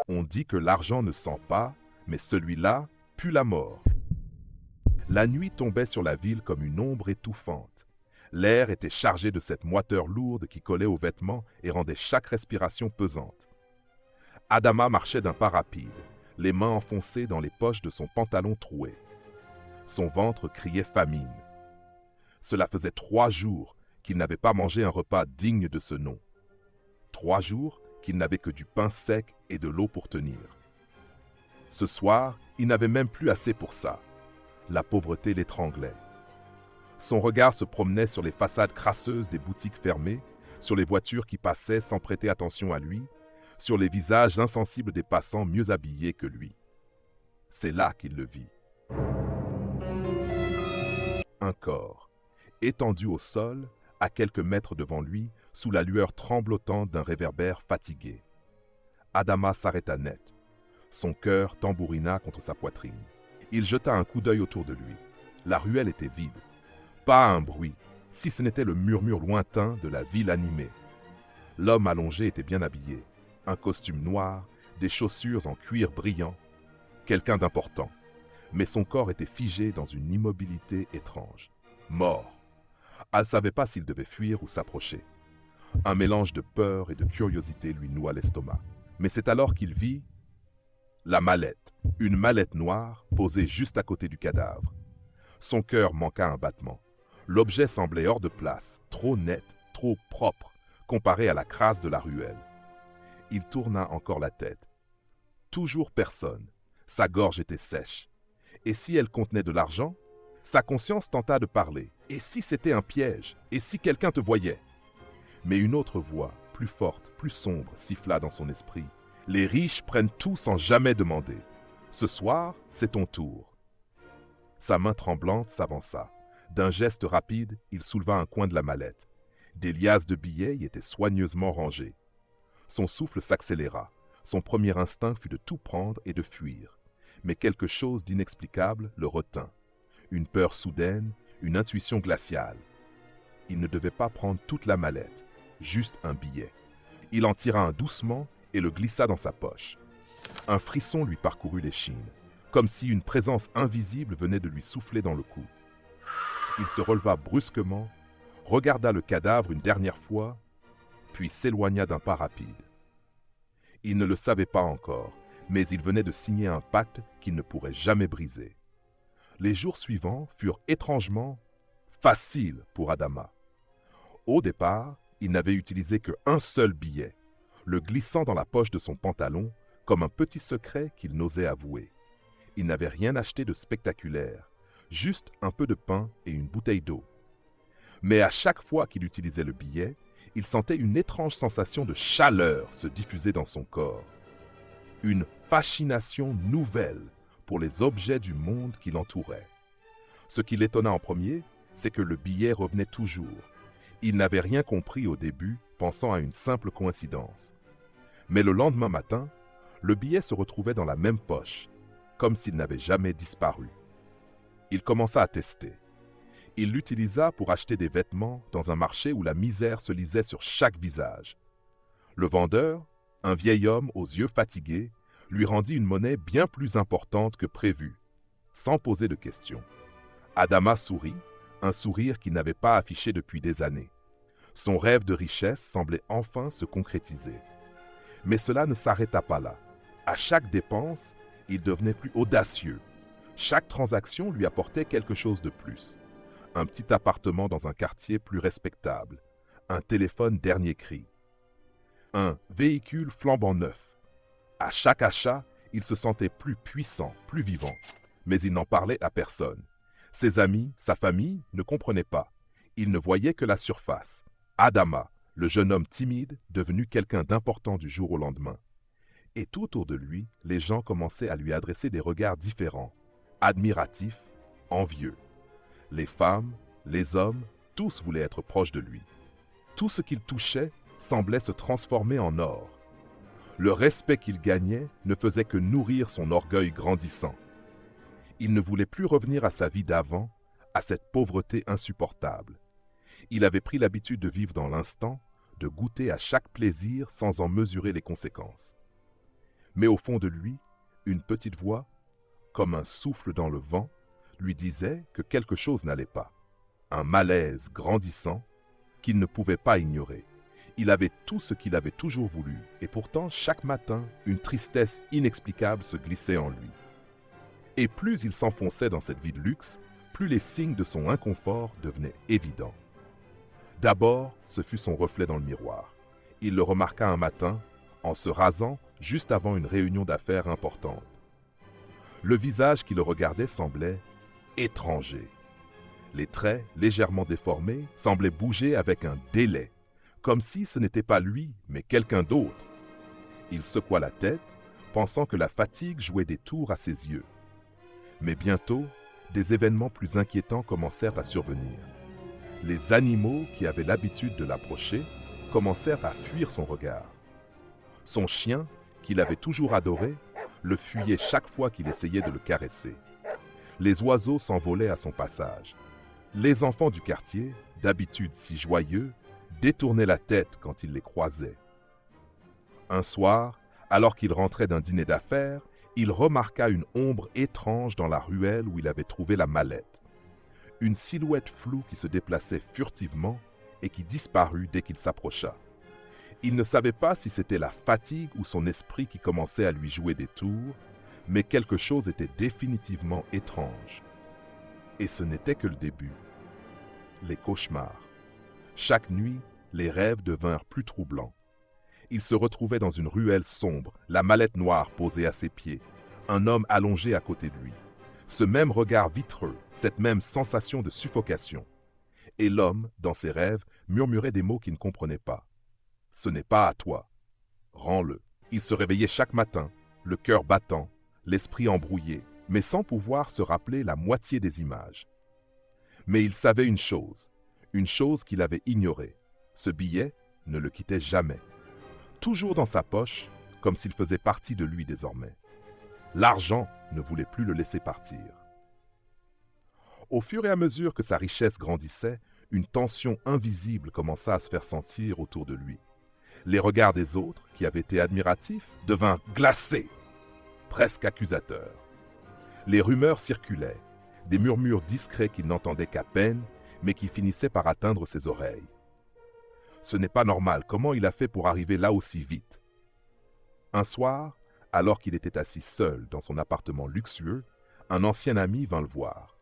On dit que l'argent ne sent pas, mais celui-là pue la mort. La nuit tombait sur la ville comme une ombre étouffante. L'air était chargé de cette moiteur lourde qui collait aux vêtements et rendait chaque respiration pesante. Adama marchait d'un pas rapide, les mains enfoncées dans les poches de son pantalon troué. Son ventre criait famine. Cela faisait 3 jours qu'il n'avait pas mangé un repas digne de ce nom. 3 jours qu'il n'avait que du pain sec et de l'eau pour tenir. Ce soir, il n'avait même plus assez pour ça. La pauvreté l'étranglait. Son regard se promenait sur les façades crasseuses des boutiques fermées, sur les voitures qui passaient sans prêter attention à lui, sur les visages insensibles des passants mieux habillés que lui. C'est là qu'il le vit. Un corps, étendu au sol, à quelques mètres devant lui, sous la lueur tremblotante d'un réverbère fatigué. Adama s'arrêta net. Son cœur tambourina contre sa poitrine. Il jeta un coup d'œil autour de lui. La ruelle était vide. Pas un bruit, si ce n'était le murmure lointain de la ville animée. L'homme allongé était bien habillé. Un costume noir, des chaussures en cuir brillant. Quelqu'un d'important. Mais son corps était figé dans une immobilité étrange. Mort. Elle ne savait pas s'il devait fuir ou s'approcher. Un mélange de peur et de curiosité lui noua l'estomac. Mais c'est alors qu'il vit la mallette, une mallette noire posée juste à côté du cadavre. Son cœur manqua un battement. L'objet semblait hors de place, trop net, trop propre, comparé à la crasse de la ruelle. Il tourna encore la tête. Toujours personne. Sa gorge était sèche. Et si elle contenait de l'argent? Sa conscience tenta de parler. Et si c'était un piège? Et si quelqu'un te voyait? Mais une autre voix, plus forte, plus sombre, siffla dans son esprit. Les riches prennent tout sans jamais demander. Ce soir, c'est ton tour. Sa main tremblante s'avança. D'un geste rapide, il souleva un coin de la mallette. Des liasses de billets y étaient soigneusement rangées. Son souffle s'accéléra. Son premier instinct fut de tout prendre et de fuir. Mais quelque chose d'inexplicable le retint. Une peur soudaine, une intuition glaciale. Il ne devait pas prendre toute la mallette, juste un billet. Il en tira un doucement et le glissa dans sa poche. Un frisson lui parcourut l'échine, comme si une présence invisible venait de lui souffler dans le cou. Il se releva brusquement, regarda le cadavre une dernière fois, puis s'éloigna d'un pas rapide. Il ne le savait pas encore, mais il venait de signer un pacte qu'il ne pourrait jamais briser. Les jours suivants furent étrangement faciles pour Adama. Au départ, il n'avait utilisé qu'un seul billet, le glissant dans la poche de son pantalon comme un petit secret qu'il n'osait avouer. Il n'avait rien acheté de spectaculaire, juste un peu de pain et une bouteille d'eau. Mais à chaque fois qu'il utilisait le billet, il sentait une étrange sensation de chaleur se diffuser dans son corps. Une fascination nouvelle pour les objets du monde qui l'entouraient. Ce qui l'étonna en premier, c'est que le billet revenait toujours. Il n'avait rien compris au début, pensant à une simple coïncidence. Mais le lendemain matin, le billet se retrouvait dans la même poche, comme s'il n'avait jamais disparu. Il commença à tester. Il l'utilisa pour acheter des vêtements dans un marché où la misère se lisait sur chaque visage. Le vendeur, un vieil homme aux yeux fatigués, lui rendit une monnaie bien plus importante que prévu, sans poser de questions. Adama sourit, un sourire qu'il n'avait pas affiché depuis des années. Son rêve de richesse semblait enfin se concrétiser. Mais cela ne s'arrêta pas là. À chaque dépense, il devenait plus audacieux. Chaque transaction lui apportait quelque chose de plus. Un petit appartement dans un quartier plus respectable, un téléphone dernier cri, un véhicule flambant neuf. À chaque achat, il se sentait plus puissant, plus vivant. Mais il n'en parlait à personne. Ses amis, sa famille ne comprenaient pas. Ils ne voyaient que la surface. Adama, le jeune homme timide, devenu quelqu'un d'important du jour au lendemain. Et tout autour de lui, les gens commençaient à lui adresser des regards différents, admiratifs, envieux. Les femmes, les hommes, tous voulaient être proches de lui. Tout ce qu'il touchait semblait se transformer en or. Le respect qu'il gagnait ne faisait que nourrir son orgueil grandissant. Il ne voulait plus revenir à sa vie d'avant, à cette pauvreté insupportable. Il avait pris l'habitude de vivre dans l'instant, de goûter à chaque plaisir sans en mesurer les conséquences. Mais au fond de lui, une petite voix, comme un souffle dans le vent, lui disait que quelque chose n'allait pas. Un malaise grandissant qu'il ne pouvait pas ignorer. Il avait tout ce qu'il avait toujours voulu, et pourtant, chaque matin, une tristesse inexplicable se glissait en lui. Et plus il s'enfonçait dans cette vie de luxe, plus les signes de son inconfort devenaient évidents. D'abord, ce fut son reflet dans le miroir. Il le remarqua un matin, en se rasant juste avant une réunion d'affaires importante. Le visage qui le regardait semblait étranger. Les traits, légèrement déformés, semblaient bouger avec un délai, comme si ce n'était pas lui, mais quelqu'un d'autre. Il secoua la tête, pensant que la fatigue jouait des tours à ses yeux. Mais bientôt, des événements plus inquiétants commencèrent à survenir. Les animaux qui avaient l'habitude de l'approcher commencèrent à fuir son regard. Son chien, qu'il avait toujours adoré, le fuyait chaque fois qu'il essayait de le caresser. Les oiseaux s'envolaient à son passage. Les enfants du quartier, d'habitude si joyeux, détournaient la tête quand il les croisait. Un soir, alors qu'il rentrait d'un dîner d'affaires, il remarqua une ombre étrange dans la ruelle où il avait trouvé la mallette. Une silhouette floue qui se déplaçait furtivement et qui disparut dès qu'il s'approcha. Il ne savait pas si c'était la fatigue ou son esprit qui commençait à lui jouer des tours, mais quelque chose était définitivement étrange. Et ce n'était que le début. Les cauchemars. Chaque nuit, les rêves devinrent plus troublants. Il se retrouvait dans une ruelle sombre, la mallette noire posée à ses pieds, un homme allongé à côté de lui. Ce même regard vitreux, cette même sensation de suffocation. Et l'homme, dans ses rêves, murmurait des mots qu'il ne comprenait pas. « Ce n'est pas à toi. Rends-le. » Il se réveillait chaque matin, le cœur battant, l'esprit embrouillé, mais sans pouvoir se rappeler la moitié des images. Mais il savait une chose qu'il avait ignorée. Ce billet ne le quittait jamais. Toujours dans sa poche, comme s'il faisait partie de lui désormais. L'argent ne voulait plus le laisser partir. Au fur et à mesure que sa richesse grandissait, une tension invisible commença à se faire sentir autour de lui. Les regards des autres, qui avaient été admiratifs, devinrent glacés, presque accusateurs. Les rumeurs circulaient, des murmures discrets qu'il n'entendait qu'à peine, mais qui finissaient par atteindre ses oreilles. Ce n'est pas normal, comment il a fait pour arriver là aussi vite? Un soir, alors qu'il était assis seul dans son appartement luxueux, un ancien ami vint le voir.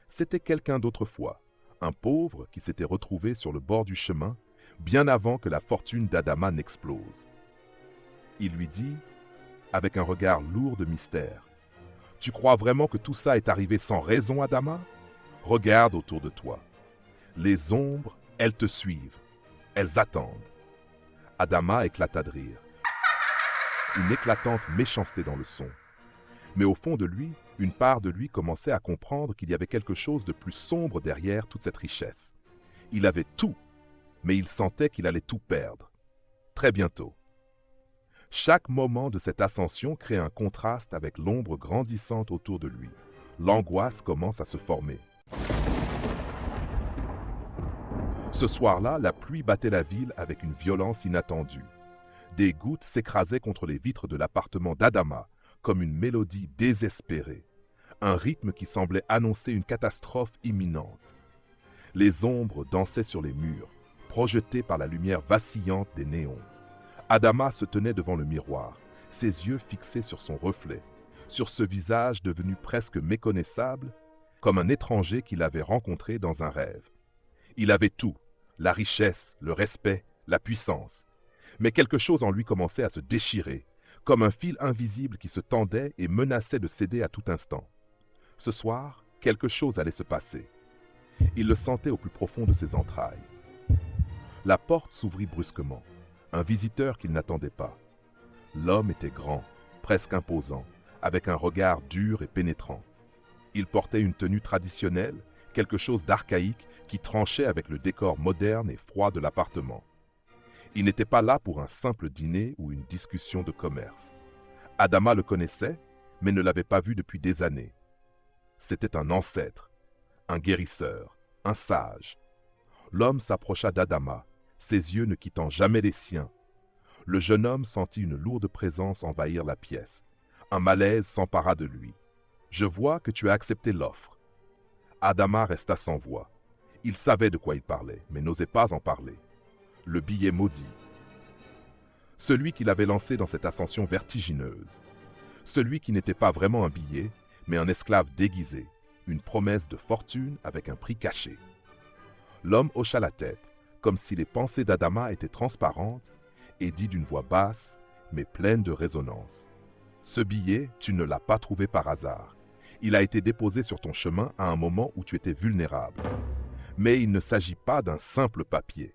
C'était quelqu'un d'autrefois, un pauvre qui s'était retrouvé sur le bord du chemin, bien avant que la fortune d'Adama n'explose. Il lui dit, avec un regard lourd de mystère, « Tu crois vraiment que tout ça est arrivé sans raison, Adama? Regarde autour de toi. Les ombres, elles te suivent. Elles attendent. » Adama éclata de rire. Une éclatante méchanceté dans le son. Mais au fond de lui, une part de lui commençait à comprendre qu'il y avait quelque chose de plus sombre derrière toute cette richesse. Il avait tout, mais il sentait qu'il allait tout perdre. Très bientôt. Chaque moment de cette ascension crée un contraste avec l'ombre grandissante autour de lui. L'angoisse commence à se former. Ce soir-là, la pluie battait la ville avec une violence inattendue. Des gouttes s'écrasaient contre les vitres de l'appartement d'Adama, comme une mélodie désespérée, un rythme qui semblait annoncer une catastrophe imminente. Les ombres dansaient sur les murs, projetées par la lumière vacillante des néons. Adama se tenait devant le miroir, ses yeux fixés sur son reflet, sur ce visage devenu presque méconnaissable, comme un étranger qu'il avait rencontré dans un rêve. Il avait tout, la richesse, le respect, la puissance. Mais quelque chose en lui commençait à se déchirer, comme un fil invisible qui se tendait et menaçait de céder à tout instant. Ce soir, quelque chose allait se passer. Il le sentait au plus profond de ses entrailles. La porte s'ouvrit brusquement. Un visiteur qu'il n'attendait pas. L'homme était grand, presque imposant, avec un regard dur et pénétrant. Il portait une tenue traditionnelle, quelque chose d'archaïque qui tranchait avec le décor moderne et froid de l'appartement. Il n'était pas là pour un simple dîner ou une discussion de commerce. Adama le connaissait, mais ne l'avait pas vu depuis des années. C'était un ancêtre, un guérisseur, un sage. L'homme s'approcha d'Adama, ses yeux ne quittant jamais les siens. Le jeune homme sentit une lourde présence envahir la pièce. Un malaise s'empara de lui. « Je vois que tu as accepté l'offre. » Adama resta sans voix. Il savait de quoi il parlait, mais n'osait pas en parler. Le billet maudit. Celui qu'il avait lancé dans cette ascension vertigineuse. Celui qui n'était pas vraiment un billet, mais un esclave déguisé, une promesse de fortune avec un prix caché. L'homme hocha la tête, comme si les pensées d'Adama étaient transparentes, et dit d'une voix basse, mais pleine de résonance. « Ce billet, tu ne l'as pas trouvé par hasard. Il a été déposé sur ton chemin à un moment où tu étais vulnérable. Mais il ne s'agit pas d'un simple papier.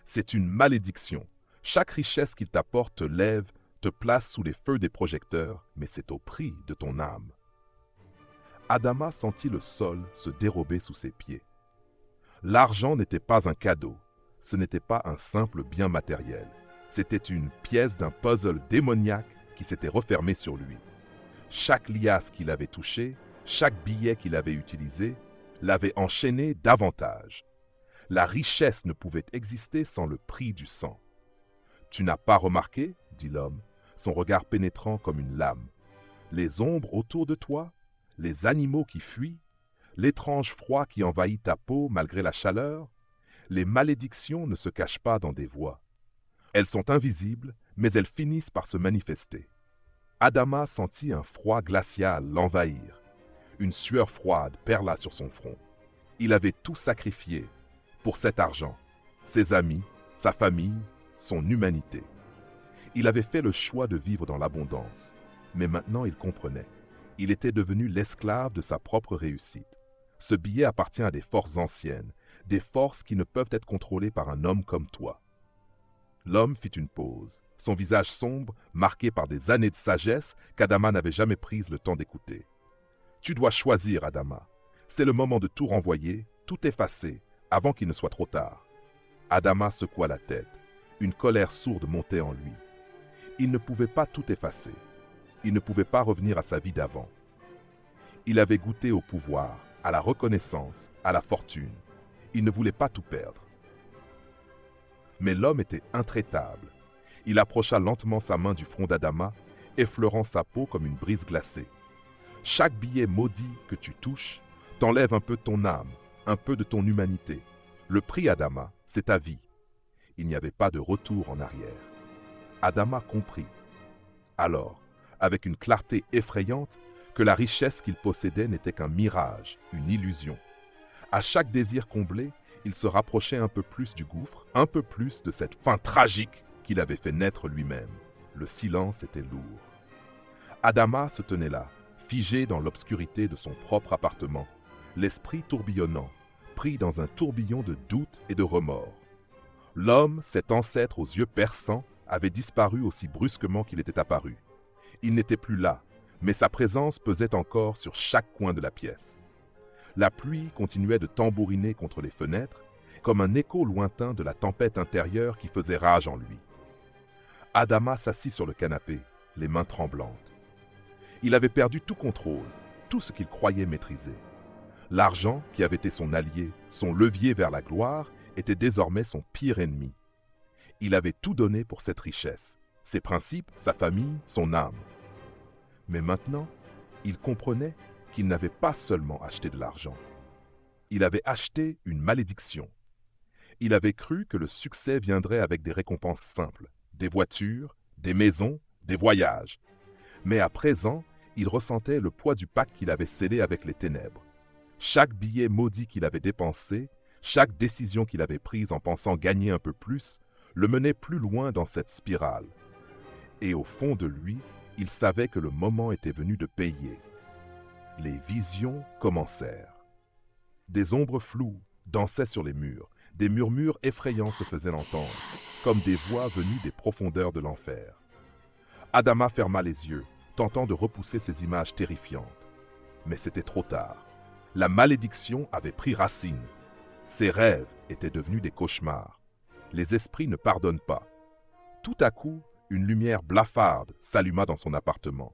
C'est une malédiction. Chaque richesse qu'il t'apporte te lève, te place sous les feux des projecteurs, mais c'est au prix de ton âme. » Adama sentit le sol se dérober sous ses pieds. L'argent n'était pas un cadeau, ce n'était pas un simple bien matériel. C'était une pièce d'un puzzle démoniaque qui s'était refermé sur lui. Chaque liasse qu'il avait touchée, chaque billet qu'il avait utilisé, l'avait enchaîné davantage. La richesse ne pouvait exister sans le prix du sang. « Tu n'as pas remarqué, dit l'homme, son regard pénétrant comme une lame, les ombres autour de toi, les animaux qui fuient, l'étrange froid qui envahit ta peau malgré la chaleur, les malédictions ne se cachent pas dans des voies. Elles sont invisibles, mais elles finissent par se manifester. » Adama sentit un froid glacial l'envahir. Une sueur froide perla sur son front. Il avait tout sacrifié pour cet argent, ses amis, sa famille, son humanité. Il avait fait le choix de vivre dans l'abondance, mais maintenant il comprenait. Il était devenu l'esclave de sa propre réussite. Ce billet appartient à des forces anciennes, des forces qui ne peuvent être contrôlées par un homme comme toi. L'homme fit une pause, son visage sombre, marqué par des années de sagesse qu'Adama n'avait jamais prise le temps d'écouter. « Tu dois choisir, Adama. C'est le moment de tout renvoyer, tout effacer, avant qu'il ne soit trop tard. » Adama secoua la tête. Une colère sourde montait en lui. Il ne pouvait pas tout effacer. Il ne pouvait pas revenir à sa vie d'avant. Il avait goûté au pouvoir, à la reconnaissance, à la fortune. Il ne voulait pas tout perdre. Mais l'homme était intraitable. Il approcha lentement sa main du front d'Adama, effleurant sa peau comme une brise glacée. Chaque billet maudit que tu touches t'enlève un peu de ton âme, un peu de ton humanité. Le prix, Adama, c'est ta vie. Il n'y avait pas de retour en arrière. Adama comprit. Alors, avec une clarté effrayante, que la richesse qu'il possédait n'était qu'un mirage, une illusion. À chaque désir comblé, il se rapprochait un peu plus du gouffre, un peu plus de cette fin tragique qu'il avait fait naître lui-même. Le silence était lourd. Adama se tenait là, figé dans l'obscurité de son propre appartement, l'esprit tourbillonnant, pris dans un tourbillon de doutes et de remords. L'homme, cet ancêtre aux yeux perçants, avait disparu aussi brusquement qu'il était apparu. Il n'était plus là, mais sa présence pesait encore sur chaque coin de la pièce. La pluie continuait de tambouriner contre les fenêtres, comme un écho lointain de la tempête intérieure qui faisait rage en lui. Adama s'assit sur le canapé, les mains tremblantes. Il avait perdu tout contrôle, tout ce qu'il croyait maîtriser. L'argent, qui avait été son allié, son levier vers la gloire, était désormais son pire ennemi. Il avait tout donné pour cette richesse, ses principes, sa famille, son âme. Mais maintenant, il comprenait qu'il n'avait pas seulement acheté de l'argent. Il avait acheté une malédiction. Il avait cru que le succès viendrait avec des récompenses simples, des voitures, des maisons, des voyages. Mais à présent, il ressentait le poids du pacte qu'il avait scellé avec les ténèbres. Chaque billet maudit qu'il avait dépensé, chaque décision qu'il avait prise en pensant gagner un peu plus, le menait plus loin dans cette spirale. Et au fond de lui, il savait que le moment était venu de payer. Les visions commencèrent. Des ombres floues dansaient sur les murs, des murmures effrayants se faisaient entendre, comme des voix venues des profondeurs de l'enfer. Adama ferma les yeux, tentant de repousser ces images terrifiantes. Mais c'était trop tard. La malédiction avait pris racine. Ses rêves étaient devenus des cauchemars. Les esprits ne pardonnent pas. Tout à coup, une lumière blafarde s'alluma dans son appartement.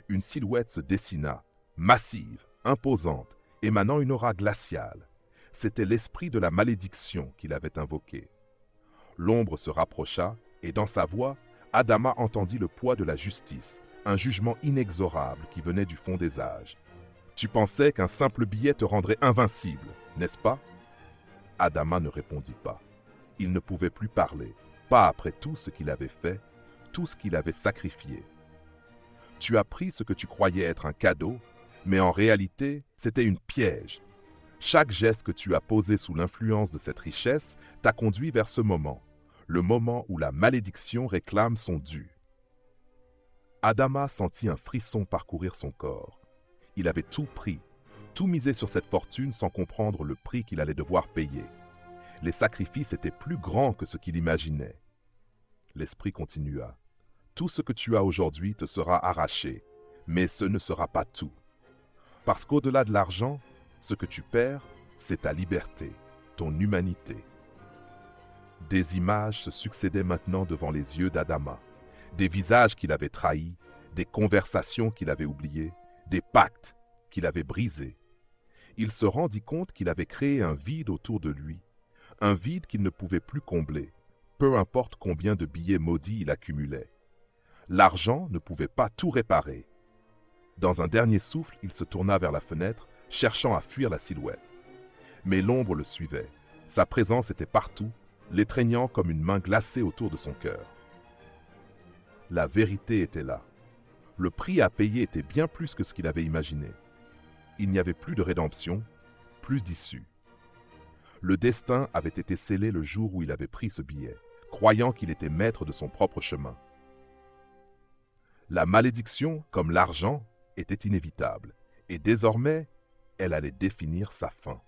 Une silhouette se dessina, massive, imposante, émanant une aura glaciale. C'était l'esprit de la malédiction qu'il avait invoqué. L'ombre se rapprocha et dans sa voix, Adama entendit le poids de la justice, un jugement inexorable qui venait du fond des âges. Tu pensais qu'un simple billet te rendrait invincible, n'est-ce pas? Adama ne répondit pas. Il ne pouvait plus parler, pas après tout ce qu'il avait fait, tout ce qu'il avait sacrifié. Tu as pris ce que tu croyais être un cadeau, mais en réalité, c'était une piège. Chaque geste que tu as posé sous l'influence de cette richesse t'a conduit vers ce moment, le moment où la malédiction réclame son dû. Adama sentit un frisson parcourir son corps. Il avait tout pris, tout misé sur cette fortune sans comprendre le prix qu'il allait devoir payer. Les sacrifices étaient plus grands que ce qu'il imaginait. L'esprit continua. Tout ce que tu as aujourd'hui te sera arraché, mais ce ne sera pas tout. Parce qu'au-delà de l'argent, ce que tu perds, c'est ta liberté, ton humanité. Des images se succédaient maintenant devant les yeux d'Adama, des visages qu'il avait trahis, des conversations qu'il avait oubliées, des pactes qu'il avait brisés. Il se rendit compte qu'il avait créé un vide autour de lui, un vide qu'il ne pouvait plus combler, peu importe combien de billets maudits il accumulait. L'argent ne pouvait pas tout réparer. Dans un dernier souffle, il se tourna vers la fenêtre, cherchant à fuir la silhouette. Mais l'ombre le suivait. Sa présence était partout, l'étreignant comme une main glacée autour de son cœur. La vérité était là. Le prix à payer était bien plus que ce qu'il avait imaginé. Il n'y avait plus de rédemption, plus d'issue. Le destin avait été scellé le jour où il avait pris ce billet, croyant qu'il était maître de son propre chemin. La malédiction, comme l'argent, était inévitable, et désormais, elle allait définir sa fin.